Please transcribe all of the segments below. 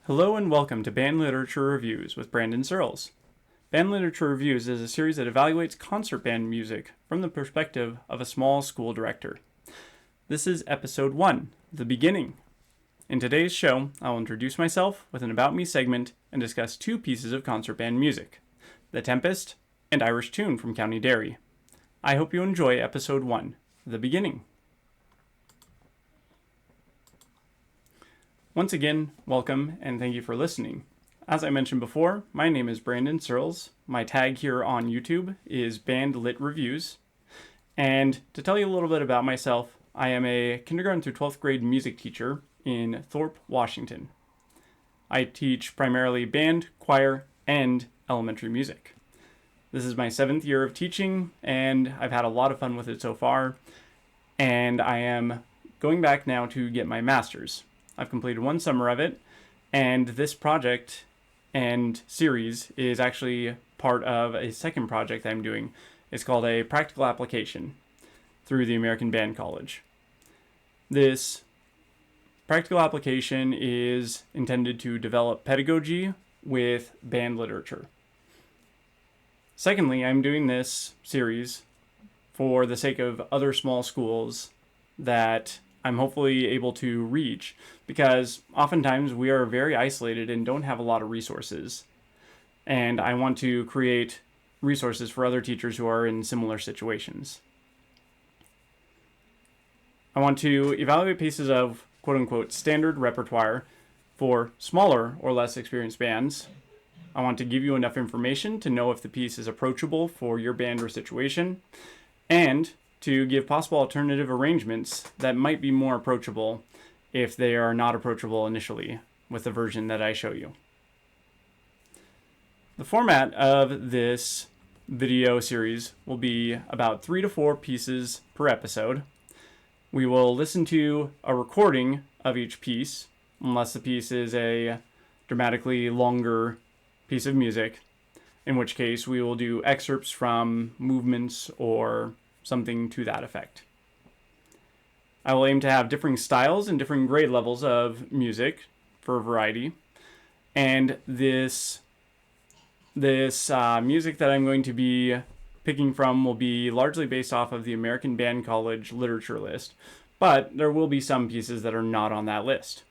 Hello and welcome to Band Literature Reviews with Brandon Searles. Band Literature Reviews is a series that evaluates concert band music from the perspective of a small school director. This is episode 1, The Beginning. In today's show, I'll introduce myself with an About Me segment and discuss two pieces of concert band music, the Tempest and Irish Tune from County Derry. I hope you enjoy episode 1, The Beginning. Once again, welcome and thank you for listening. As I mentioned before, my name is Brandon Searles. My tag here on YouTube is Band Lit Reviews. And to tell you a little bit about myself, I am a kindergarten through 12th grade music teacher in Thorpe, Washington. I teach primarily band, choir, and elementary music. This is my 7th year of teaching, and I've had a lot of fun with it so far. And I am going back now to get my master's. I've completed one summer of it, and this project and series is actually part of a second project I'm doing. It's called a practical application through the American Band College. This practical application is intended to develop pedagogy with band literature. Secondly, I'm doing this series for the sake of other small schools that I'm hopefully able to reach, because oftentimes we are very isolated and don't have a lot of resources. And I want to create resources for other teachers who are in similar situations. I want to evaluate pieces of quote-unquote standard repertoire for smaller or less experienced bands. I want to give you enough information to know if the piece is approachable for your band or situation, and to give possible alternative arrangements that might be more approachable if they are not approachable initially with the version that I show you. The format of this video series will be about 3 to 4 pieces per episode. We will listen to a recording of each piece, unless the piece is a dramatically longer piece of music, in which case we will do excerpts from movements or something to that effect. I will aim to have differing styles and different grade levels of music for a variety. And this music that I'm going to be picking from will be largely based off of the American Band College literature list, but there will be some pieces that are not on that list.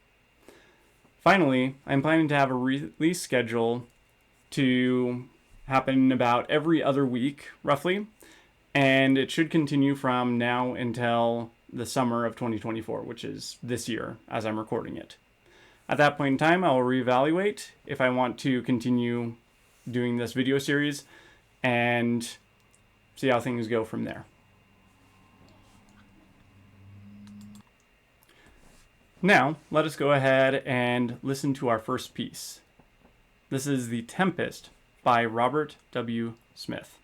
Finally, I'm planning to have a release schedule to happen about every other week, roughly, and it should continue from now until the summer of 2024, which is this year as I'm recording it. At that point in time, I will reevaluate if I want to continue doing this video series and see how things go from there. Now, let us go ahead and listen to our first piece. This is The Tempest by Robert W. Smith.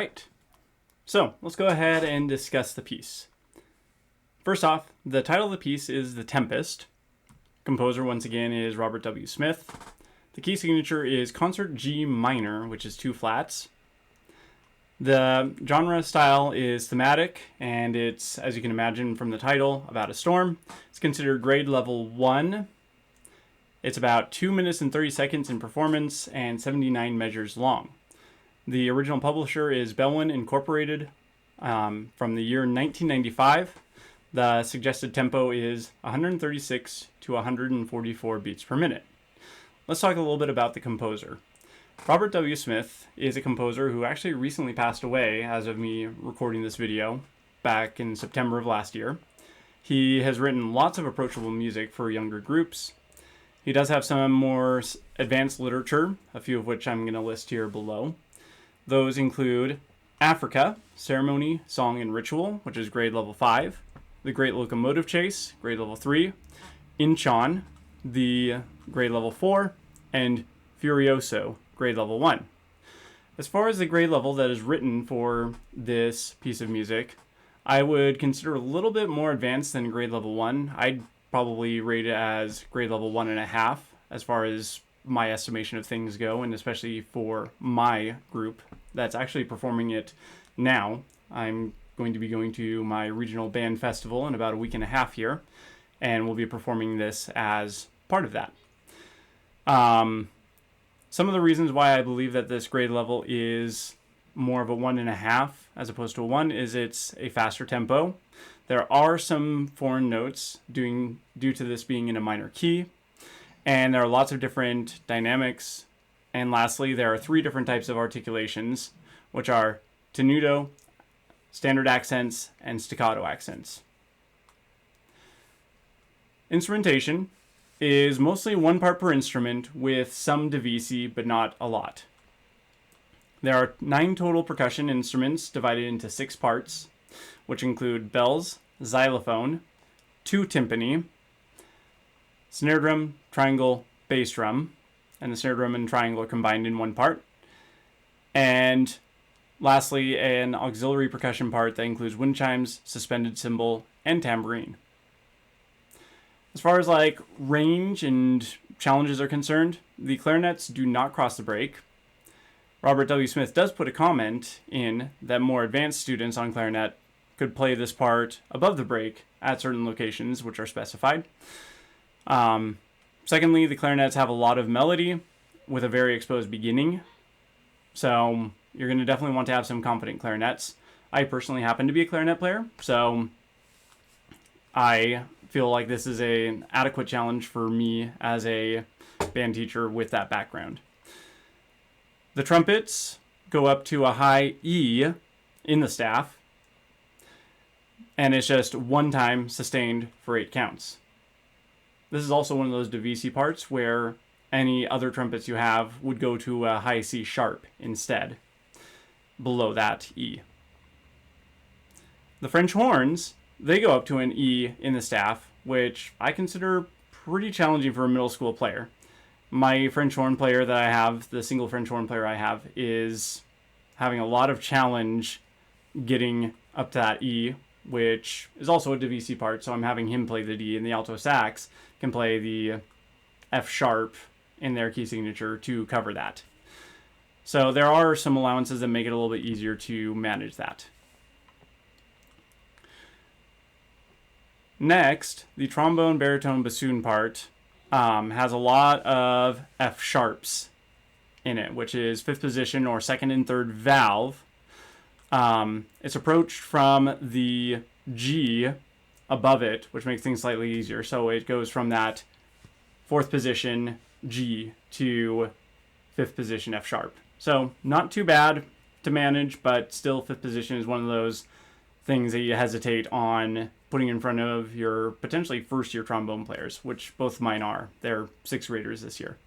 right. So let's go ahead and discuss the piece. First off, the title of the piece is The Tempest. Composer, once again, is Robert W. Smith. The key signature is Concert G minor, which is 2 flats. The genre style is thematic, and it's, as you can imagine from the title, about a storm. It's considered grade level 1. It's about 2 minutes and 30 seconds in performance and 79 measures long. The original publisher is Belwin Incorporated from the year 1995. The suggested tempo is 136 to 144 beats per minute. Let's talk a little bit about the composer. Robert W. Smith is a composer who actually recently passed away as of me recording this video back in September of last year. He has written lots of approachable music for younger groups. He does have some more advanced literature, a few of which I'm going to list here below. Those include Africa, Ceremony, Song, and Ritual, which is grade level 5. The Great Locomotive Chase, grade level 3. Inchon, the grade level 4. And Furioso, grade level 1. As far as the grade level that is written for this piece of music, I would consider a little bit more advanced than grade level 1. I'd probably rate it as grade level 1.5 as far as my estimation of things go, and especially for my group that's actually performing it now. I'm going to be going to my regional band festival in about a week and a half here, and we'll be performing this as part of that. Some of the reasons why I believe that this grade level is more of a 1.5 as opposed to a 1 is it's a faster tempo. There are some foreign notes due to this being in a minor key, and there are lots of different dynamics. And lastly, there are 3 different types of articulations, which are tenuto, standard accents, and staccato accents. Instrumentation is mostly 1 part per instrument with some divisi, but not a lot. There are 9 total percussion instruments divided into 6 parts, which include bells, xylophone, 2 timpani, snare drum, triangle, bass drum, and the snare drum and triangle are combined in 1 part. And lastly, an auxiliary percussion part that includes wind chimes, suspended cymbal, and tambourine. As far as range and challenges are concerned, the clarinets do not cross the break. Robert W. Smith does put a comment in that more advanced students on clarinet could play this part above the break at certain locations which are specified. Secondly, the clarinets have a lot of melody with a very exposed beginning, so you're going to definitely want to have some confident clarinets. I personally happen to be a clarinet player, so I feel like this is an adequate challenge for me as a band teacher with that background. The trumpets go up to a high E in the staff, and it's just 1 time sustained for 8 counts. This is also one of those divisi parts where any other trumpets you have would go to a high C sharp instead, below that E. The French horns, they go up to an E in the staff, which I consider pretty challenging for a middle school player. My French horn player that I have, the single French horn player I have, is having a lot of challenge getting up to that E, which is also a divisi part, so I'm having him play the D, and the alto sax can play the F sharp in their key signature to cover that. So there are some allowances that make it a little bit easier to manage that. Next, the trombone, baritone, bassoon part has a lot of F sharps in it, which is 5th position or 2nd and 3rd valve. It's approached from the G above it, which makes things slightly easier. So it goes from that 4th position G to 5th position F sharp. So not too bad to manage, but still 5th position is one of those things that you hesitate on putting in front of your potentially first-year trombone players, which both mine are. They're 6th graders this year.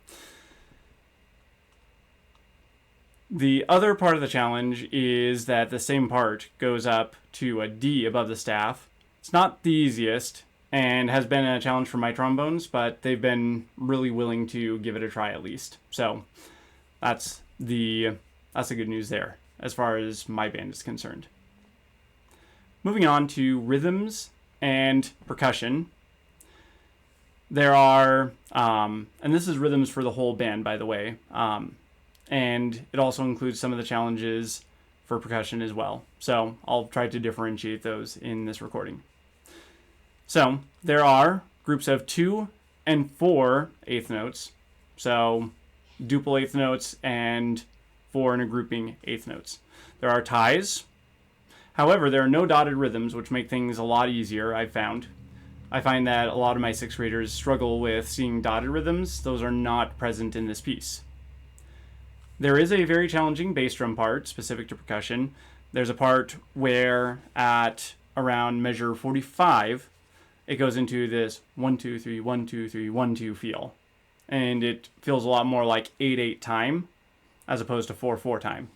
The other part of the challenge is that the same part goes up to a D above the staff. It's not the easiest and has been a challenge for my trombones, but they've been really willing to give it a try at least. So that's the good news there as far as my band is concerned. Moving on to rhythms and percussion. There are, and this is rhythms for the whole band, by the way, and it also includes some of the challenges for percussion as well. So I'll try to differentiate those in this recording. So there are groups of 2 and 4 eighth notes. So duple eighth notes and 4 in a grouping eighth notes. There are ties. However, there are no dotted rhythms, which make things a lot easier, I've found. I find that a lot of my 6th graders struggle with seeing dotted rhythms. Those are not present in this piece. There is a very challenging bass drum part specific to percussion. There's a part where at around measure 45, it goes into this 1, 2, 3, 1, 2, 3, 1, 2 feel. And it feels a lot more like 8/8 time as opposed to 4/4 time.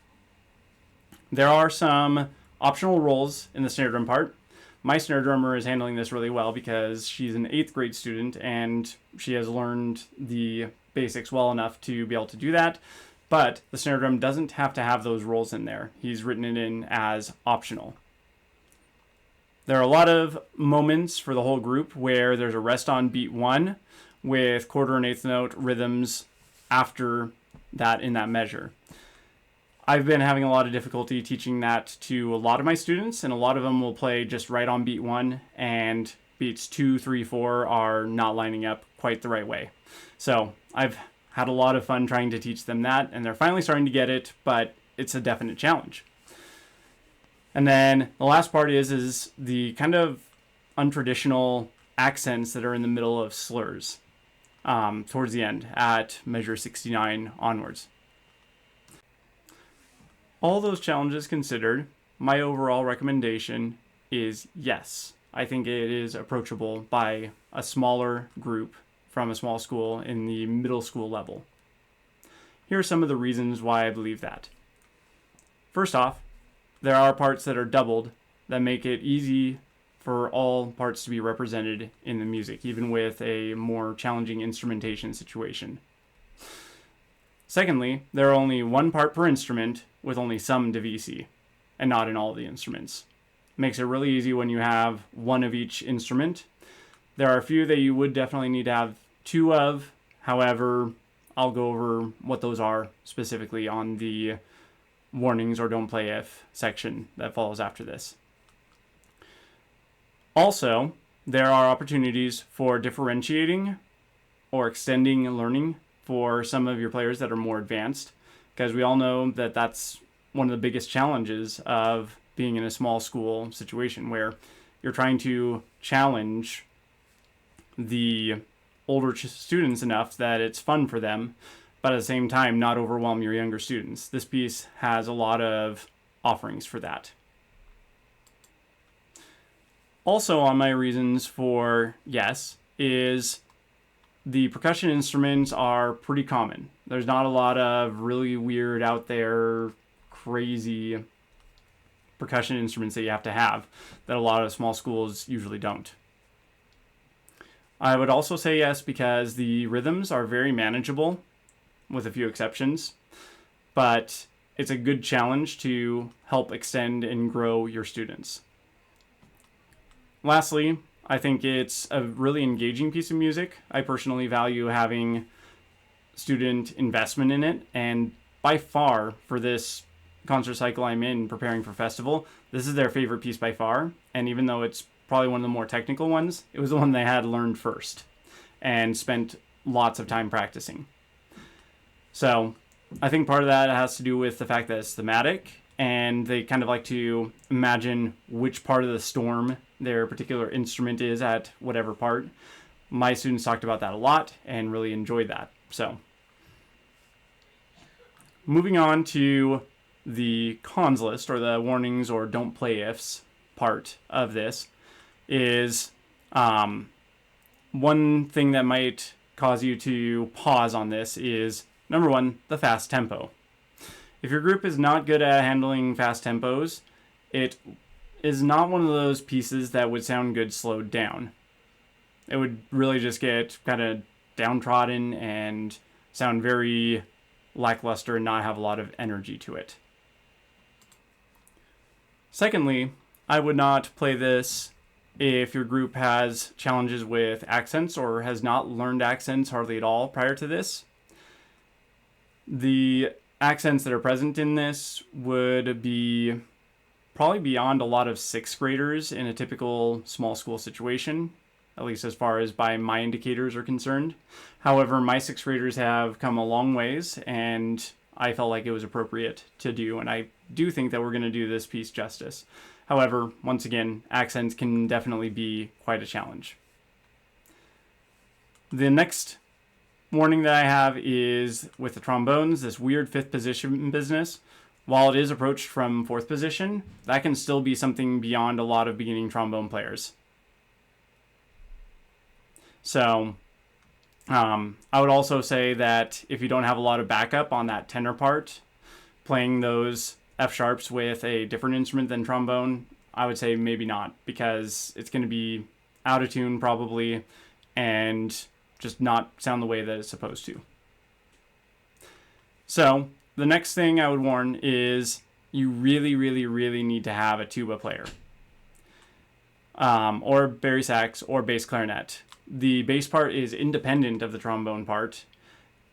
There are some optional rolls in the snare drum part. My snare drummer is handling this really well because she's an 8th grade student and she has learned the basics well enough to be able to do that. But the snare drum doesn't have to have those rolls in there. He's written it in as optional. There are a lot of moments for the whole group where there's a rest on beat 1 with quarter and eighth note rhythms after that in that measure. I've been having a lot of difficulty teaching that to a lot of my students, and a lot of them will play just right on beat 1, and beats 2, 3, 4 are not lining up quite the right way. So I've had a lot of fun trying to teach them that, and they're finally starting to get it, but it's a definite challenge. And then the last part is the kind of untraditional accents that are in the middle of slurs towards the end at measure 69 onwards. All those challenges considered, my overall recommendation is yes. I think it is approachable by a smaller group from a small school in the middle school level. Here are some of the reasons why I believe that. First off, there are parts that are doubled that make it easy for all parts to be represented in the music, even with a more challenging instrumentation situation. Secondly, there are only 1 part per instrument with only some divisi, and not in all the instruments. Makes it really easy when you have 1 of each instrument. There are a few that you would definitely need to have 2 of. However, I'll go over what those are specifically on the warnings or don't play if section that follows after this. Also, there are opportunities for differentiating or extending learning for some of your players that are more advanced, because we all know that that's one of the biggest challenges of being in a small school situation where you're trying to challenge the older students enough that it's fun for them, but at the same time not overwhelm your younger students. This piece has a lot of offerings for that. Also on my reasons for yes is the percussion instruments are pretty common. There's not a lot of really weird out there crazy percussion instruments that you have to have that a lot of small schools usually don't. I would also say yes because the rhythms are very manageable with a few exceptions, but it's a good challenge to help extend and grow your students. Lastly, I think it's a really engaging piece of music. I personally value having student investment in it, and by far for this concert cycle I'm in preparing for festival, this is their favorite piece by far, and even though it's probably one of the more technical ones, it was the one they had learned first and spent lots of time practicing. So I think part of that has to do with the fact that it's thematic, and they kind of like to imagine which part of the storm their particular instrument is at whatever part. My students talked about that a lot and really enjoyed that. So moving on to the cons list, or the warnings or don't play ifs part of this, is one thing that might cause you to pause on this is, number 1, the fast tempo. If your group is not good at handling fast tempos, it is not one of those pieces that would sound good slowed down. It would really just get kind of downtrodden and sound very lackluster and not have a lot of energy to it. Secondly, I would not play this if your group has challenges with accents or has not learned accents hardly at all prior to this. The accents that are present in this would be probably beyond a lot of sixth graders in a typical small school situation, at least as far as by my indicators are concerned. However, my sixth graders have come a long ways, and I felt like it was appropriate to do, and I do think that we're going to do this piece justice. However, once again, accents can definitely be quite a challenge. The next warning that I have is with the trombones, this weird fifth position business. While it is approached from fourth position, that can still be something beyond a lot of beginning trombone players. So I would also say that if you don't have a lot of backup on that tenor part, playing those F sharps with a different instrument than trombone, I would say maybe not, because it's going to be out of tune probably and just not sound the way that it's supposed to. So the next thing I would warn is you really, really, really need to have a tuba player, or bari sax or bass clarinet. The bass part is independent of the trombone part,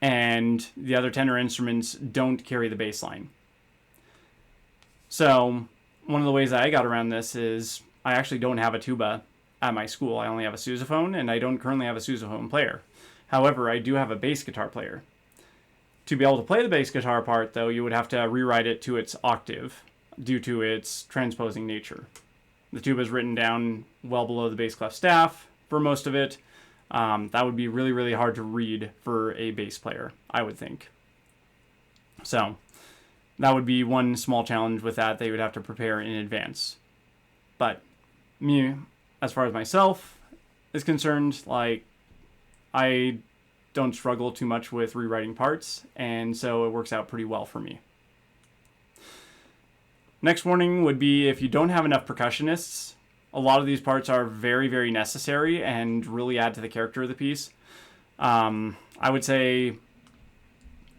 and the other tenor instruments don't carry the bass line. So one of the ways that I got around this is I actually don't have a tuba at my school. I only have a sousaphone, and I don't currently have a sousaphone player. However, I do have a bass guitar player. To be able to play the bass guitar part, though, you would have to rewrite it to its octave due to its transposing nature. The tuba is written down well below the bass clef staff for most of it. That would be really, really hard to read for a bass player, I would think. So that would be one small challenge with that they would have to prepare in advance. But me, as far as myself is concerned, like, I don't struggle too much with rewriting parts, and so it works out pretty well for me. Next warning would be if you don't have enough percussionists. A lot of these parts are very, very necessary and really add to the character of the piece. I would say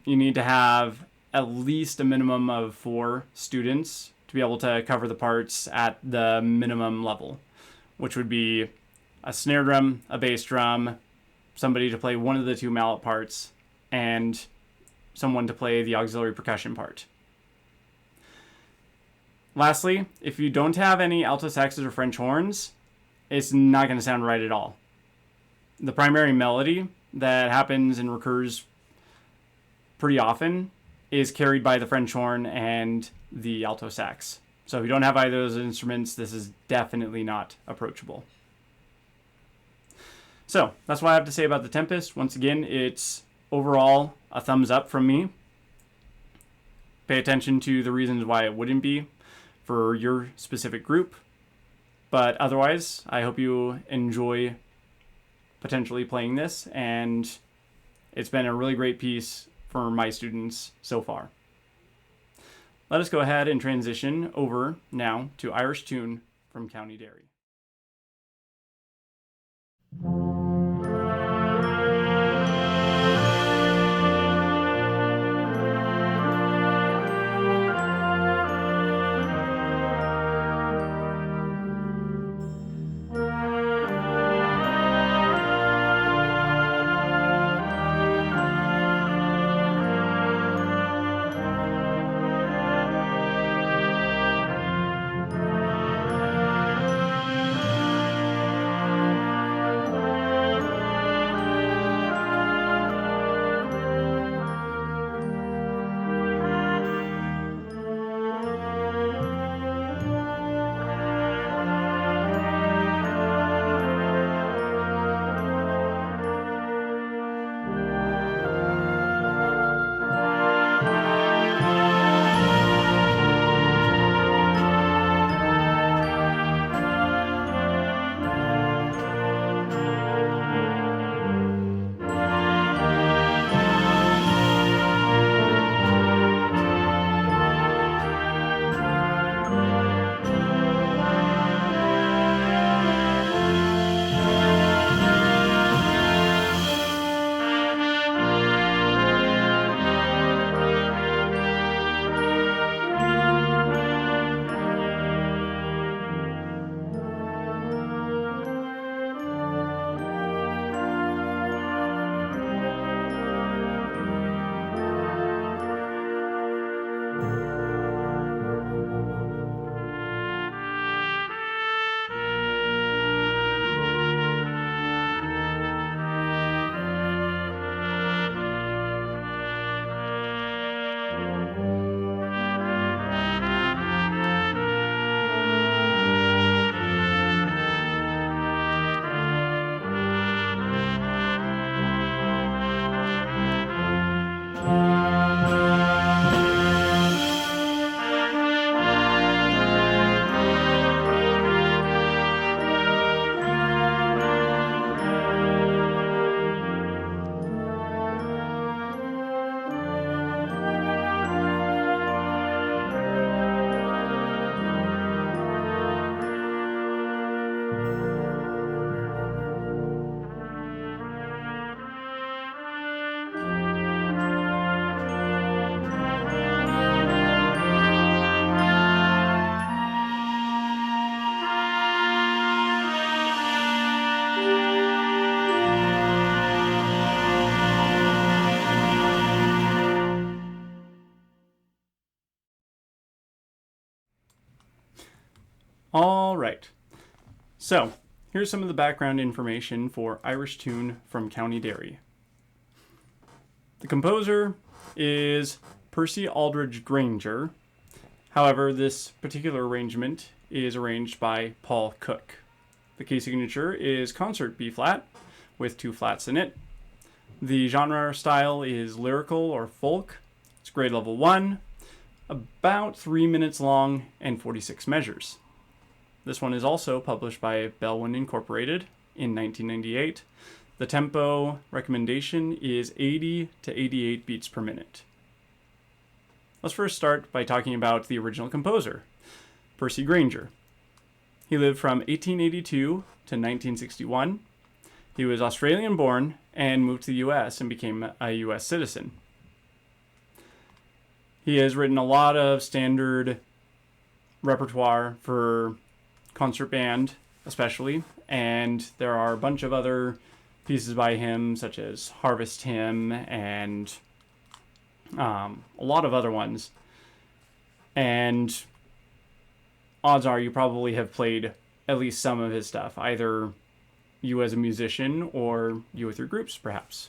you need to have at least a minimum of 4 students to be able to cover the parts at the minimum level, which would be a snare drum, a bass drum, somebody to play one of the 2 mallet parts, and someone to play the auxiliary percussion part. Lastly, if you don't have any alto saxes or French horns, it's not going to sound right at all. The primary melody that happens and recurs pretty often is carried by the French horn and the alto sax. So if you don't have either of those instruments, this is definitely not approachable. So that's what I have to say about the Tempest. Once again, it's overall a thumbs up from me. Pay attention to the reasons why it wouldn't be for your specific group. But otherwise, I hope you enjoy potentially playing this, and it's been a really great piece for my students so far. Let us go ahead and transition over now to Irish Tune from County Derry. All right. So, here's some of the background information for Irish Tune from County Derry. The composer is Percy Aldridge Granger. However, this particular arrangement is arranged by Paul Cook. The key signature is concert B-flat with 2 flats in it. The genre style is lyrical or folk. It's grade level 1, about 3 minutes long and 46 measures. This one is also published by Bellwind Incorporated in 1998. The tempo recommendation is 80 to 88 beats per minute. Let's first start by talking about the original composer, Percy Granger. He lived from 1882 to 1961. He was Australian born and moved to the US and became a US citizen. He has written a lot of standard repertoire for concert band, especially, and there are a bunch of other pieces by him, such as Harvest Hymn and a lot of other ones. And odds are you probably have played at least some of his stuff, either you as a musician or you with your groups, perhaps.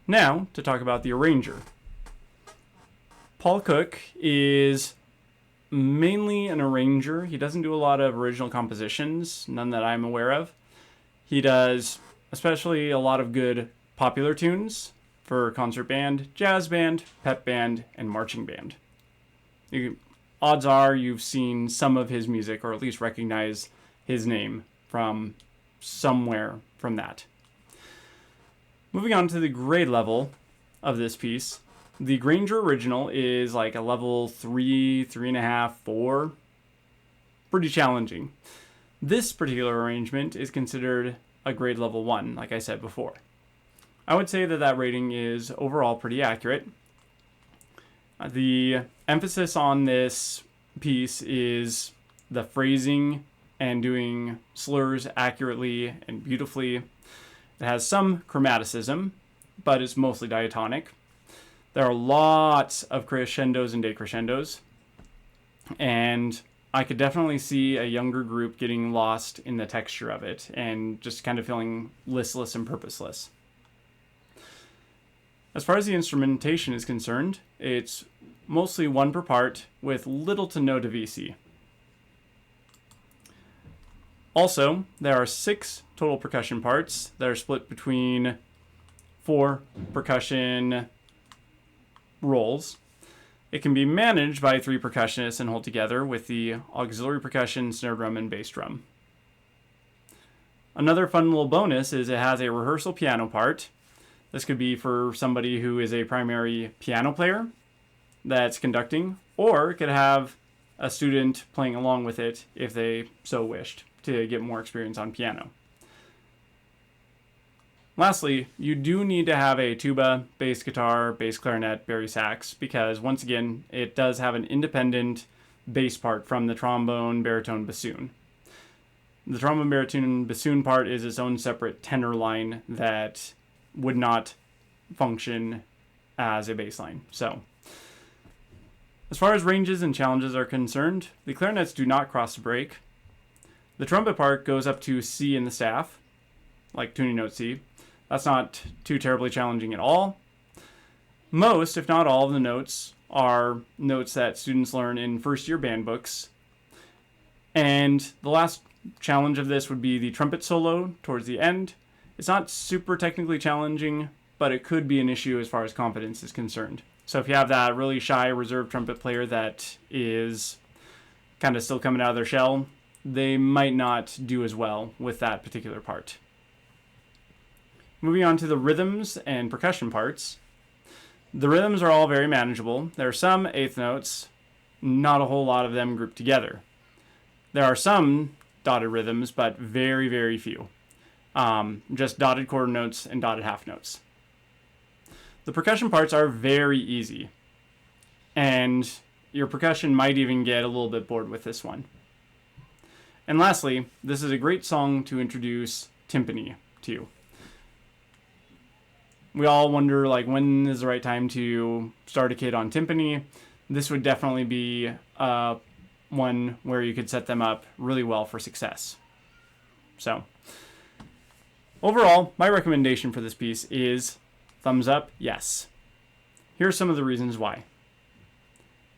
Now, to talk about the arranger. Paul Cook is mainly an arranger. He doesn't do a lot of original compositions, none that I'm aware of. He does especially a lot of good popular tunes for concert band, jazz band, pep band, and marching band. Odds are you've seen some of his music, or at least recognize his name from somewhere from that. Moving on to the grade level of this piece, the Granger original is like a level 3, 3.5, 4. Pretty challenging. This particular arrangement is considered a grade level 1, like I said before. I would say that that rating is overall pretty accurate. The emphasis on this piece is the phrasing and doing slurs accurately and beautifully. It has some chromaticism, but it's mostly diatonic. There are lots of crescendos and decrescendos, and I could definitely see a younger group getting lost in the texture of it and just kind of feeling listless and purposeless. As far as the instrumentation is concerned, it's mostly one per part with little to no divisi. Also, there are 6 total percussion parts that are split between 4 percussion roles. It can be managed by 3 percussionists and hold together with the auxiliary percussion, snare drum, and bass drum. Another fun little bonus is it has a rehearsal piano part. This could be for somebody who is a primary piano player that's conducting, or it could have a student playing along with it if they so wished to get more experience on piano. Lastly, you do need to have a tuba, bass guitar, bass clarinet, bari sax, because once again, it does have an independent bass part from the trombone, baritone, bassoon. The trombone, baritone, bassoon part is its own separate tenor line that would not function as a bass line. So, as far as ranges and challenges are concerned, the clarinets do not cross the break. The trumpet part goes up to C in the staff, like tuning note C. That's not too terribly challenging at all. Most, if not all, of the notes are notes that students learn in first-year band books. And the last challenge of this would be the trumpet solo towards the end. It's not super technically challenging, but it could be an issue as far as confidence is concerned. So if you have that really shy, reserved trumpet player that is kind of still coming out of their shell, they might not do as well with that particular part. Moving on to the rhythms and percussion parts. The rhythms are all very manageable. There are some eighth notes, not a whole lot of them grouped together. There are some dotted rhythms, but very, very few. Just dotted quarter notes and dotted half notes. The percussion parts are very easy, and your percussion might even get a little bit bored with this one. And lastly, this is a great song to introduce timpani to. We all wonder, like, when is the right time to start a kid on timpani? this would definitely be one where you could set them up really well for success. So overall, my recommendation for this piece is thumbs up, yes. Here's some of the reasons why.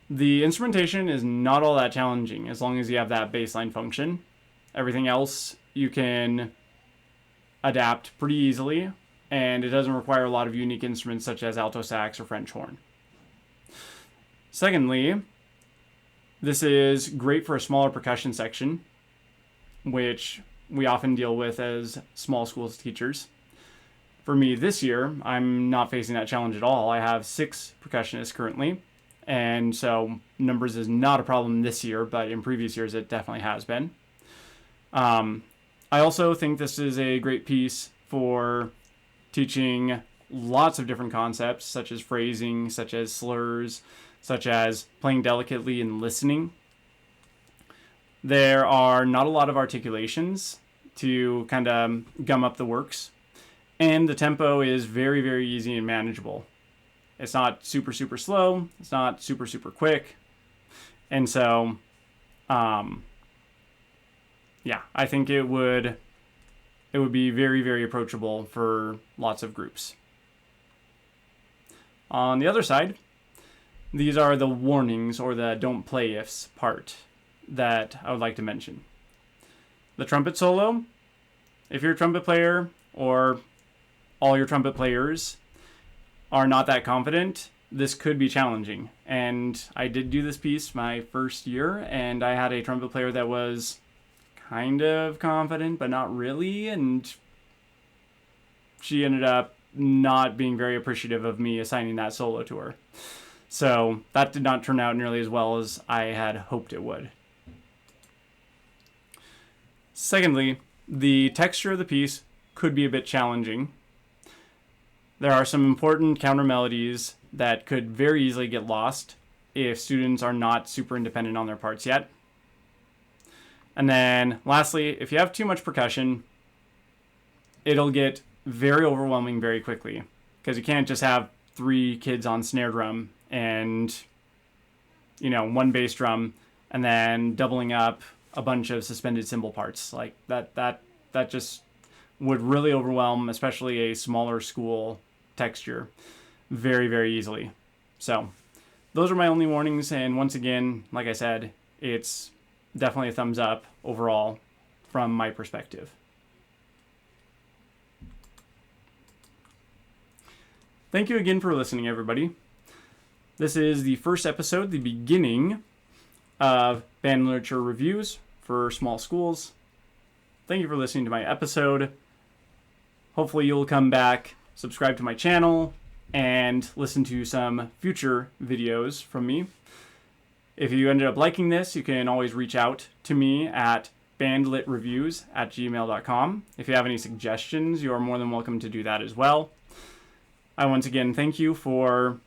The instrumentation is not all that challenging as long as you have that baseline function. Everything else you can adapt pretty easily, and it doesn't require a lot of unique instruments such as alto sax or French horn. Secondly, this is great for a smaller percussion section, which we often deal with as small schools teachers. For me this year, I'm not facing that challenge at all. I have 6 percussionists currently, and so numbers is not a problem this year, but in previous years it definitely has been. I also think this is a great piece for teaching lots of different concepts, such as phrasing, such as slurs, such as playing delicately and listening. There are not a lot of articulations to kind of gum up the works, and the tempo is very, very easy and manageable. It's not super, super slow. It's not super, super quick. And so, yeah, I think it would be very, very approachable for lots of groups. On the other side, these are the warnings or the don't play ifs part that I would like to mention. The trumpet solo, if you're a trumpet player or all your trumpet players are not that confident, this could be challenging. And I did do this piece my first year, and I had a trumpet player that was kind of confident, but not really, and she ended up not being very appreciative of me assigning that solo to her. So that did not turn out nearly as well as I had hoped it would. Secondly, the texture of the piece could be a bit challenging. There are some important counter melodies that could very easily get lost if students are not super independent on their parts yet. And then lastly, if you have too much percussion, it'll get very overwhelming very quickly, because you can't just have 3 kids on snare drum and 1 bass drum and then doubling up a bunch of suspended cymbal parts. Like that just would really overwhelm especially a smaller school texture very, very easily. So those are my only warnings, and once again, like I said, it's definitely a thumbs up overall from my perspective. Thank you again for listening, everybody. This is the first episode, the beginning of band literature reviews for small schools. Thank you for listening to my episode. Hopefully you'll come back, subscribe to my channel, and listen to some future videos from me. If you ended up liking this, you can always reach out to me at bandlitreviews@gmail.com. If you have any suggestions, you are more than welcome to do that as well. I once again thank you for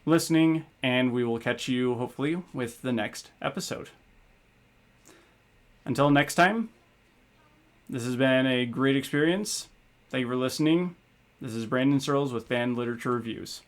listening, and we will catch you hopefully with the next episode. Until next time, this has been a great experience. Thank you for listening. This is Brandon Searles with Band Literature Reviews.